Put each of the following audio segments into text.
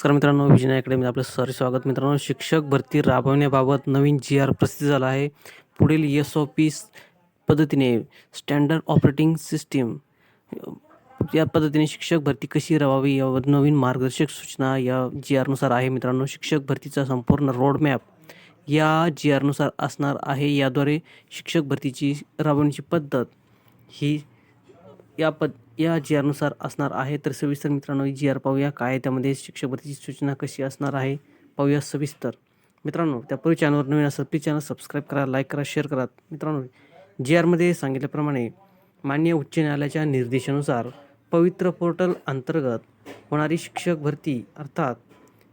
नमस्कार मित्रांनो, विजय अकॅडमीत आपलं स्वागत. मित्रांनो, शिक्षक भरती राबवण्याबाबत नवीन जी-आर प्रसिद्ध झाला आहे. पुढील एस-ओ-पी पद्धतीने स्टँडर्ड ऑपरेटिंग सिस्टीम या पद्धतीने शिक्षक भरती कशी राबवावी याबाबत नवीन मार्गदर्शक सूचना या जी-आरनुसार आहे. मित्रांनो, शिक्षक भरतीचा संपूर्ण रोडमॅप या जी-आरनुसार असणार आहे. याद्वारे शिक्षक भरतीची राबवण्याची पद्धत ही या जी-आरनुसार असणार आहे. तर सविस्तर मित्रांनो जी-आर पाहूया. काय त्यामध्ये शिक्षक भरतीची सूचना कशी असणार आहे पाहूया सविस्तर. मित्रांनो, त्यापूर्वी चॅनलवर नवीन असेल प्लीज चॅनल सबस्क्राईब करा, लाईक करा, शेअर करा. मित्रांनो, जी-आरमध्ये सांगितल्याप्रमाणे माननीय उच्च न्यायालयाच्या निर्देशानुसार पवित्र पोर्टल अंतर्गत होणारी शिक्षक भरती अर्थात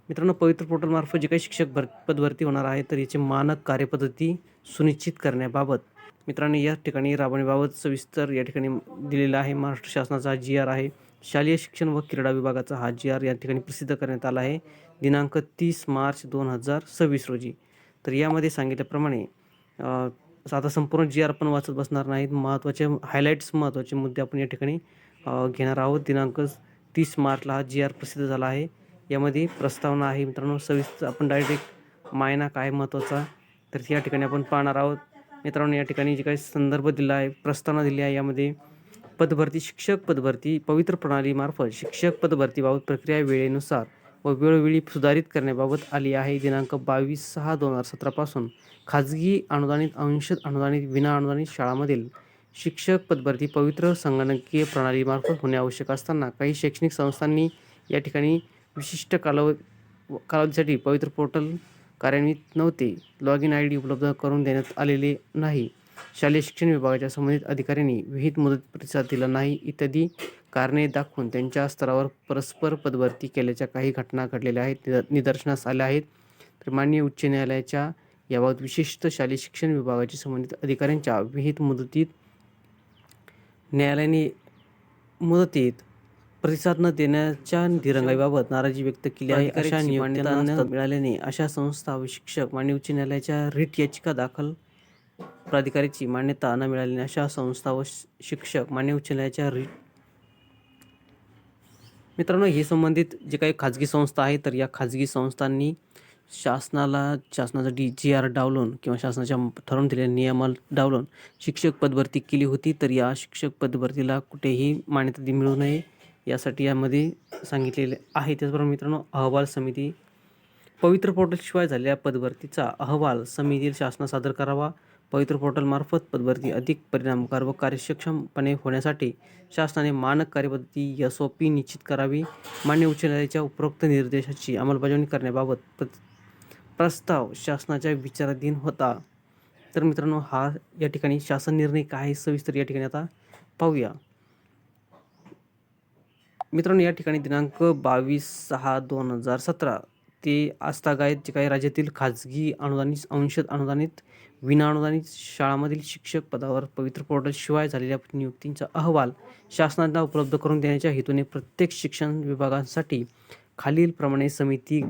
मित्रांनो पवित्र पोर्टलमार्फत जे काही शिक्षक पदभरती होणार आहे तर याचे मानक कार्यपद्धती सुनिश्चित करण्याबाबत मित्रांनो या ठिकाणी राबवण्याबाबत सविस्तर या ठिकाणी दिलेला आहे. महाराष्ट्र शासनाचा जी-आर आहे. शालेय शिक्षण व क्रीडा विभागाचा हा जी-आर या ठिकाणी प्रसिद्ध करण्यात आला आहे दिनांक 30 मार्च 2026 रोजी. तर यामध्ये सांगितल्याप्रमाणे आता संपूर्ण जी-आर आपण वाचत बसणार नाहीत. महत्त्वाचे महत्त्वाचे मुद्दे आपण या ठिकाणी घेणार आहोत. दिनांक 30 मार्चला हा जी-आर प्रसिद्ध झाला आहे. यामध्ये प्रस्तावना आहे. मित्रांनो, सविस्तर आपण डायरेक्ट मायना काय महत्त्वाचा तर या ठिकाणी आपण पाहणार आहोत. मित्रांनो, या ठिकाणी जे काही संदर्भ दिला आहे, प्रस्तावना दिली आहे, यामध्ये पदभरती शिक्षक पदभरती पवित्र प्रणालीमार्फत शिक्षक पदभरतीबाबत प्रक्रिया वेळेनुसार व वेळोवेळी सुधारित करण्याबाबत आली आहे. दिनांक 22/6/2017 पासून खाजगी अनुदानित, अंशतः अनुदानित, विना अनुदानित शाळांमधील शिक्षक पदभरती पवित्र संगणकीय प्रणालीमार्फत होणे आवश्यक असताना काही शैक्षणिक संस्थांनी या ठिकाणी विशिष्ट कालावधीसाठी पवित्र पोर्टल कार्यान्वित नव्हते. लॉग इन ID उपलब्ध करून देण्यात आलेले नाही. शालेय शिक्षण विभागाच्या संबंधित अधिकाऱ्यांनी विहित मुदत प्रतिसाद दिला नाही इत्यादी कारणे दाखवून त्यांच्या स्तरावर परस्पर पदभरती केल्याच्या काही घटना घडलेल्या आहेत, निदर्शनास आल्या आहेत. तर माननीय उच्च न्यायालयाच्या याबाबत विशिष्ट शालेय शिक्षण विभागाच्या संबंधित अधिकाऱ्यांच्या विहित न्यायालयाने मुदतीत प्रतिसाद न देण्याच्या दिरंगाईबाबत नाराजी व्यक्त केली आहे. अशा नियुक्त्यांना मिळाल्याने अशा संस्था व शिक्षक माननीय उच्च न्यायालयाच्या रिट याचिका दाखल प्राधिकाऱ्याची मान्यता न मिळाल्याने अशा संस्था व शिक्षक माननीय उच्च न्यायालयाच्या रिट मित्रांनो हे संबंधित जे काही खाजगी संस्था आहे तर या खाजगी संस्थांनी शासनाचा जी-आर डावलून किंवा शासनाच्या ठरवून दिलेल्या नियमाला डावलून शिक्षक पदभरती केली होती. तर या शिक्षक पदभरतीला कुठेही मान्यता मिळू नये यासाठी यामध्ये सांगितलेले आहे. त्याचबरोबर मित्रांनो, अहवाल समिती पवित्र पोर्टलशिवाय झालेल्या पदभरतीचा अहवाल समितीला शासनास सादर करावा. पवित्र पोर्टलमार्फत पदभरती अधिक परिणामकारक व कार्यक्षमपणे होण्यासाठी शासनाने मानक कार्यपद्धती SOP निश्चित करावी. मान्य उच्च न्यायालयाच्या उपरोक्त निर्देशाची अंमलबजावणी करण्याबाबत प्रस्ताव शासनाच्या विचाराधीन होता. तर मित्रांनो, हा या ठिकाणी शासन निर्णय काय सविस्तर या ठिकाणी आता पाहूया. मित्रांनो, या ठिकाणी दिनांक 22/6/2017 ते आजतागायत जे काही राज्यातील खाजगी अनुदानित, अंशतः अनुदानित, विना अनुदानित शाळांमधील शिक्षक पदावर पवित्र पोर्टल शिवाय झालेल्या नियुक्तींचा अहवाल शासनाला उपलब्ध करून देण्याच्या हेतूने प्रत्येक शिक्षण विभागांसाठी खालीलप्रमाणे समिती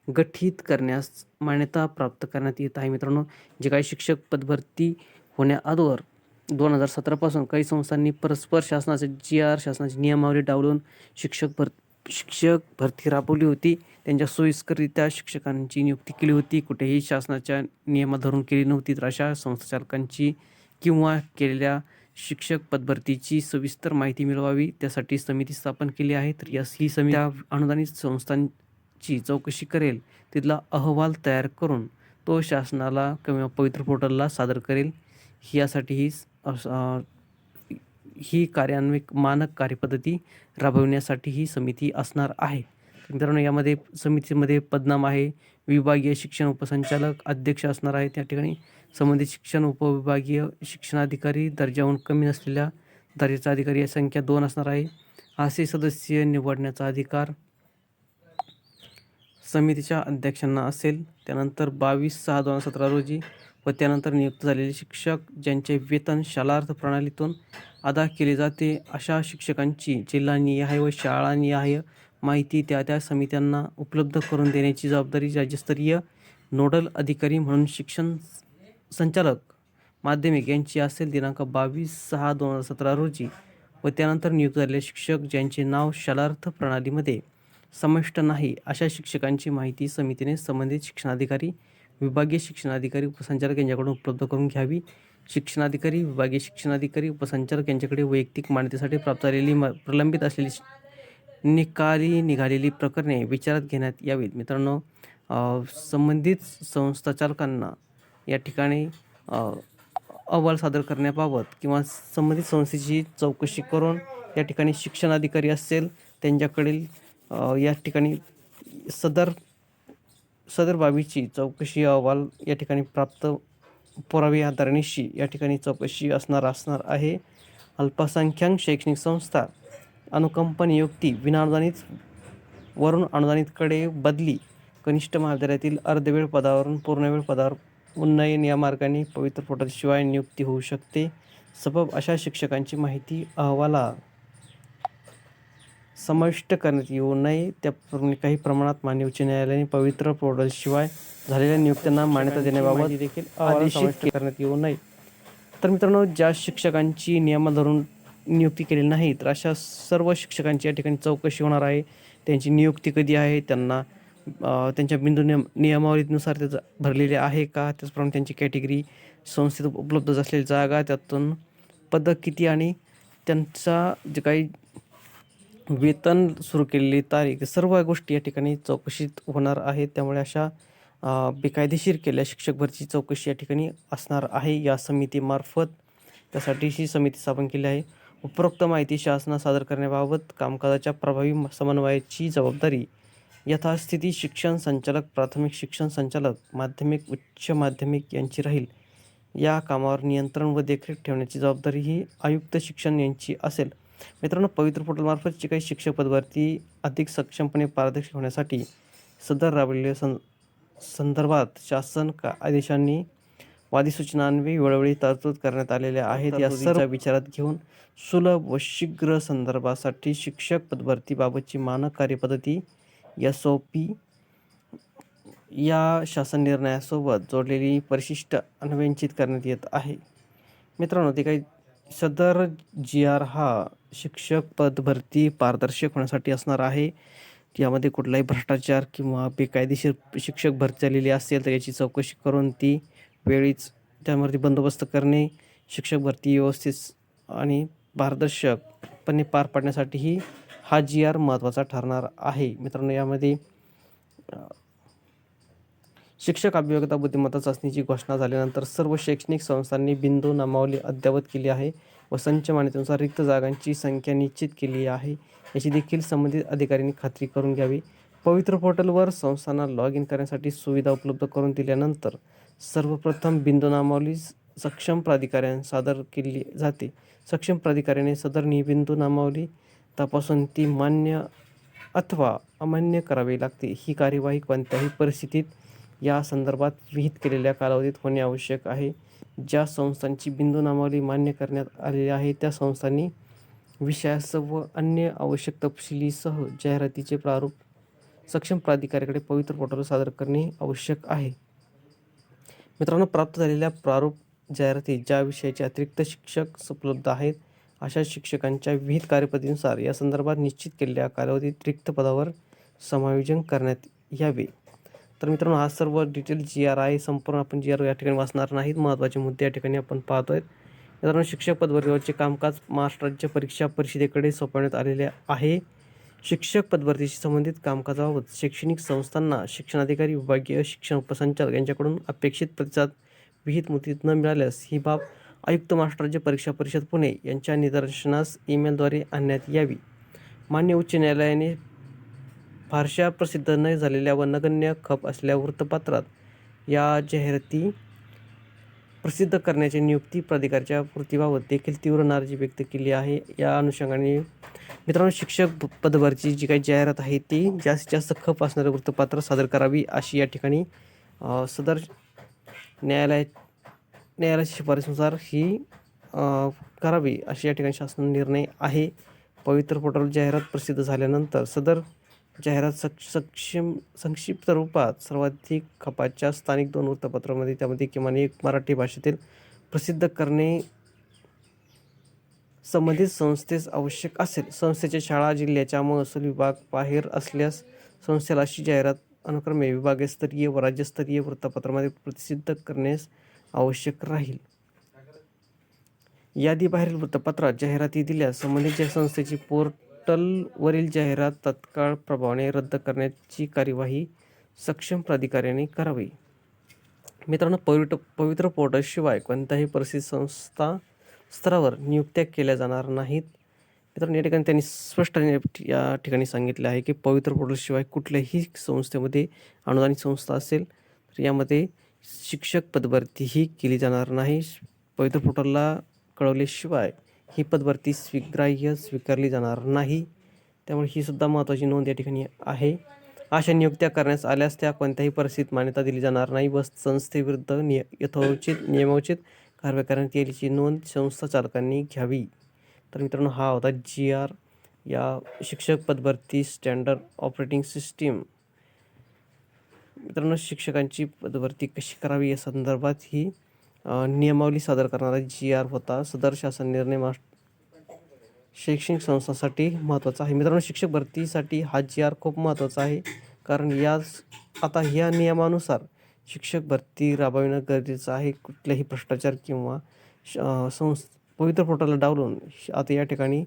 गठीत करण्यास मान्यता प्राप्त करण्यात येत आहे. मित्रांनो, जे काही शिक्षक पदभरती होण्याअगोदर 2017 पासून काही संस्थांनी परस्पर शासनाचे जी-आर, शासनाची नियमावली डावलून शिक्षक भरती राबवली होती. त्यांच्या सोयीस्कररित्या शिक्षकांची नियुक्ती केली होती. कुठेही शासनाच्या नियमा धरून केली नव्हती. तर अशा संस्थाचालकांची किंवा केलेल्या शिक्षक पदभरतीची सविस्तर माहिती मिळवावी त्यासाठी समिती स्थापन केली आहे. तर ही समिती अनुदानित संस्थांची चौकशी करेल, तिथला अहवाल तयार करून तो शासनाला किंवा पवित्र पोर्टलला सादर करेल. यासाठी ही कार्यान्वित मानक कार्यपद्धती राबविण्यासाठी ही समिती असणार आहे. मित्रांनो, यामध्ये समितीमध्ये पदनाम आहे विभागीय शिक्षण उपसंचालक, अध्यक्ष असणार आहे. त्या ठिकाणी संबंधित शिक्षण उपविभागीय शिक्षणाधिकारी, दर्जाहून कमी नसलेल्या दर्जाचा अधिकारी संख्या 2 असणार आहे. असे सदस्य निवडण्याचा अधिकार समितीच्या अध्यक्षांना असेल. त्यानंतर 22/6/2017 रोजी व त्यानंतर नियुक्त झालेले शिक्षक ज्यांचे वेतन शालार्थ प्रणालीतून अदा केले जाते अशा शिक्षकांची जिल्हानिहाय व शाळानिहाय माहिती त्या समित्यांना उपलब्ध करून देण्याची जबाबदारी राज्यस्तरीय नोडल अधिकारी म्हणून शिक्षण संचालक माध्यमिक यांची असेल. दिनांक 22/6/2017 रोजी व त्यानंतर नियुक्त झालेले शिक्षक ज्यांचे नाव शालार्थ प्रणालीमध्ये समाविष्ट नाही अशा शिक्षकांची माहिती समितीने संबंधित शिक्षणाधिकारी, विभागीय शिक्षणाधिकारी, उपसंचालक यांच्याकडून उपलब्ध करून घ्यावी. शिक्षणाधिकारी, विभागीय शिक्षणाधिकारी, उपसंचालक यांच्याकडे वैयक्तिक मान्यतेसाठी प्राप्त झालेली प्रलंबित असलेली निकाली निघालेली प्रकरणे विचारात घेण्यात यावीत. मित्रांनो, संबंधित संस्थाचालकांना या ठिकाणी अहवाल सादर करण्याबाबत किंवा संबंधित संस्थेची चौकशी करून या ठिकाणी शिक्षणाधिकारी असेल त्यांच्याकडील या ठिकाणी सदर बाबीची चौकशी अहवाल या ठिकाणी प्राप्त पुरावे आधारानिशी या ठिकाणी चौकशी असणार आहे. अल्पसंख्याक शैक्षणिक संस्था अनुकंप नियुक्ती विनाअनुदानित वरून अनुदानितकडे बदली, कनिष्ठ महाविद्यालयातील अर्धवेळ पदावरून पूर्णवेळ पदावर उन्नयन या मार्गाने पवित्र पोर्टलशिवाय नियुक्ती होऊ शकते. सबब अशा शिक्षकांची माहिती अहवाला समाविष्ट करण्यात येऊ नये. त्याप्रमाणे काही प्रमाणात मान्य उच्च न्यायालयाने पवित्र पोर्टलशिवाय झालेल्या नियुक्त्यांना मान्यता देण्याबाबत देखील आदेशित करण्यात येऊ नये. तर मित्रांनो, ज्या शिक्षकांची नियमाधरून नियुक्ती केलेली नाही तर अशा सर्व शिक्षकांची या ठिकाणी चौकशी होणार आहे. त्यांची नियुक्ती कधी आहे, त्यांना त्यांच्या बिंदू नियमावलीनुसार त्याचं भरलेले आहे का, त्याचप्रमाणे त्यांची कॅटेगरी, संस्थेत उपलब्ध असलेली जागा, त्यातून पदक किती आणि त्यांचा जे काही वेतन सुरू केलेली तारीख, सर्व गोष्टी या ठिकाणी चौकशीत होणार आहेत. त्यामुळे अशा बेकायदेशीर केलेल्या शिक्षक भरतीची चौकशी या ठिकाणी असणार आहे या समितीमार्फत. त्यासाठी ही समिती स्थापन केली आहे. उपरोक्त माहिती शासनास सादर करण्याबाबत कामकाजाच्या प्रभावी समन्वयाची जबाबदारी यथास्थिती शिक्षण संचालक, प्राथमिक शिक्षण संचालक, माध्यमिक, उच्च माध्यमिक यांची राहील. या कामावर नियंत्रण व देखरेख ठेवण्याची जबाबदारी ही आयुक्त शिक्षण यांची असेल. मित्रांनो, पवित्र पोर्टलमार्फत जी काही शिक्षक पदभरती अधिक सक्षमपणे पारदर्शक होण्यासाठी सदर राबवलेल्या संदर्भात शासन आदेशांनी वादीसूचनान्वये वेळोवेळी तरतूद करण्यात आलेल्या आहेत. या सर्व विचारात घेऊन सुलभ व शीघ्र संदर्भासाठी शिक्षक पदभरतीबाबतची मानक कार्यपद्धती SOP या शासन निर्णयासोबत जोडलेली परिशिष्ट अन्वयित करण्यात येत आहे. मित्रांनो, ते काही सदर GR हा शिक्षक पदभरती पारदर्शक होण्यासाठी असणार आहे. यामध्ये कुठलाही भ्रष्टाचार किंवा बेकायदेशीर शिक्षक भरती झालेली असेल तर याची चौकशी करून ती वेळीच त्यामध्ये बंदोबस्त करणे, शिक्षक भरती व्यवस्थित आणि पारदर्शकपणे पार पाडण्यासाठीही हा GR महत्त्वाचा ठरणार आहे. मित्रांनो, यामध्ये शिक्षक अभियोग्यता बुद्धिमत्ता चाचणीची घोषणा झाल्यानंतर सर्व शैक्षणिक संस्थांनी बिंदू नामावली अद्ययावत केली आहे व संच मान्यतेनुसार रिक्त जागांची संख्या निश्चित केली आहे याची देखील संबंधित अधिकाऱ्यांनी खात्री करून घ्यावी. पवित्र पोर्टलवर संस्थांना लॉग इन करण्यासाठी सुविधा उपलब्ध करून दिल्यानंतर सर्वप्रथम बिंदू नामावली सक्षम प्राधिकाऱ्याने सादर केली जाते. सक्षम प्राधिकाऱ्याने सदर बिंदू नामावली तपासून ती मान्य अथवा अमान्य करावी लागते. ही कार्यवाही कोणत्याही परिस्थितीत या संदर्भात विहित केलेल्या कालावधीत होणे आवश्यक आहे. ज्या संस्थांची बिंदू नामावली मान्य करण्यात आलेली आहे त्या संस्थांनी विषयासह व अन्य आवश्यक तपशिलीसह जाहिरातीचे प्रारूप सक्षम प्राधिकाऱ्याकडे पवित्र पोर्टलवर सादर करणे आवश्यक आहे. मित्रांनो, प्राप्त झालेल्या प्रारूप जाहिरातीत ज्या विषयाचे अतिरिक्त शिक्षक उपलब्ध आहेत अशा शिक्षकांच्या विहित कार्यपद्धतीनुसार या संदर्भात निश्चित केलेल्या कालावधीत रिक्त पदावर समायोजन करण्यात यावे. तर मित्रांनो, हा सर्व डिटेल GR आहे. संपूर्ण आपण GR या ठिकाणी वाचणार नाहीत. महत्त्वाचे मुद्दे या ठिकाणी आपण पाहतोय. मित्रांनो, शिक्षक पदभरतीवरचे कामकाज महाराष्ट्र राज्य परीक्षा परिषदेकडे सोपवण्यात आलेले आहे. शिक्षक पदभरतीशी संबंधित कामकाजाबाबत शैक्षणिक संस्थांना शिक्षणाधिकारी, विभागीय शिक्षण उपसंचालक यांच्याकडून अपेक्षित प्रतिसाद विहित मुदतीत न मिळाल्यास ही बाब आयुक्त महाराष्ट्र राज्य परीक्षा परिषद पुणे यांच्या निदर्शनास ईमेलद्वारे आणण्यात यावी. मान्य उच्च न्यायालयाने फारशा प्रसिद्ध न झालेल्या व नगण्य खप असलेल्या वृत्तपत्रात या जाहिराती प्रसिद्ध करण्याच्या नियुक्ती प्राधिकाऱ्याच्या कृतीबाबत देखील तीव्र नाराजी व्यक्त केली आहे. या अनुषंगाने मित्रांनो, शिक्षक पदभरतीची जी काही जाहिरात आहे ती जास्तीत जास्त खप असणारे वृत्तपत्र सादर करावी अशी या ठिकाणी सदर न्यायालयाच्या शिफारसीनुसार ही करावी अशी या ठिकाणी शासन निर्णय आहे. पवित्र पोर्टल जाहिरात प्रसिद्ध झाल्यानंतर सदर जाहिरात संक्षिप्त रूपात सर्वाधिक खपाच्या स्थानिक 2 वृत्तपत्रांमध्ये त्यामध्ये किमान एक मराठी भाषेतील प्रसिद्ध करणे संबंधित संस्थेस आवश्यक असेल. संस्थेच्या शाळा जिल्ह्याच्या महसूल विभाग बाहेर असल्यास संस्थेला अशी जाहिरात अनुक्रमे विभागस्तरीय व राज्यस्तरीय वृत्तपत्रामध्ये प्रसिद्ध करण्यास आवश्यक राहील. यादीबाहेरील वृत्तपत्रात जाहिराती दिल्यास संबंधित संस्थेची पोर्टलवरील जाहिरात तत्काळ प्रभावाने रद्द करण्याची कार्यवाही सक्षम प्राधिकाऱ्याने करावी. मित्रांनो, पवित्र पोर्टलशिवाय कोणत्याही परिस्थितीत संस्था स्तरावर नियुक्त्या केल्या जाणार नाहीत. मित्रांनो, या ठिकाणी त्यांनी स्पष्ट या ठिकाणी सांगितले आहे की पवित्र पोर्टलशिवाय कुठल्याही संस्थेमध्ये अनुदानित संस्था असेल तर यामध्ये शिक्षक पदभरती ही केली जाणार नाही. पवित्र पोर्टलला कळवल्याशिवाय ही पदभरती स्वीकारली जाणार नाही. त्यामुळे ही सुद्धा महत्त्वाची नोंद या ठिकाणी आहे. अशा नियुक्त्या करण्यास आल्यास त्या कोणत्याही परिस्थितीत मान्यता दिली जाणार नाही व संस्थेविरुद्ध यथोचित नियमोचित कारवाई करण्यात येईल याची नोंद संस्था चालकांनी घ्यावी. तर मित्रांनो, हा होता GR या शिक्षक पदभरती स्टँडर्ड ऑपरेटिंग सिस्टीम. मित्रांनो, शिक्षकांची पदभरती कशी करावी या संदर्भात ही नियमावली सादर करणारा GR होता. सदर शासन निर्णय शैक्षणिक संस्थांसाठी महत्त्वाचा आहे. मित्रांनो, शिक्षक भरतीसाठी हा GR खूप महत्त्वाचा आहे, कारण आता ह्या नियमानुसार शिक्षक भरती राबविणं गरजेचं आहे. कुठल्याही भ्रष्टाचार किंवा पवित्र पोर्टलला डावलून आता या ठिकाणी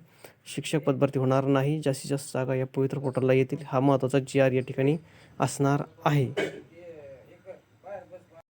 शिक्षक पदभरती होणार नाही. जास्तीत जास्त जागा या पवित्र पोर्टलला येतील. हा महत्त्वाचा GR या ठिकाणी असणार आहे.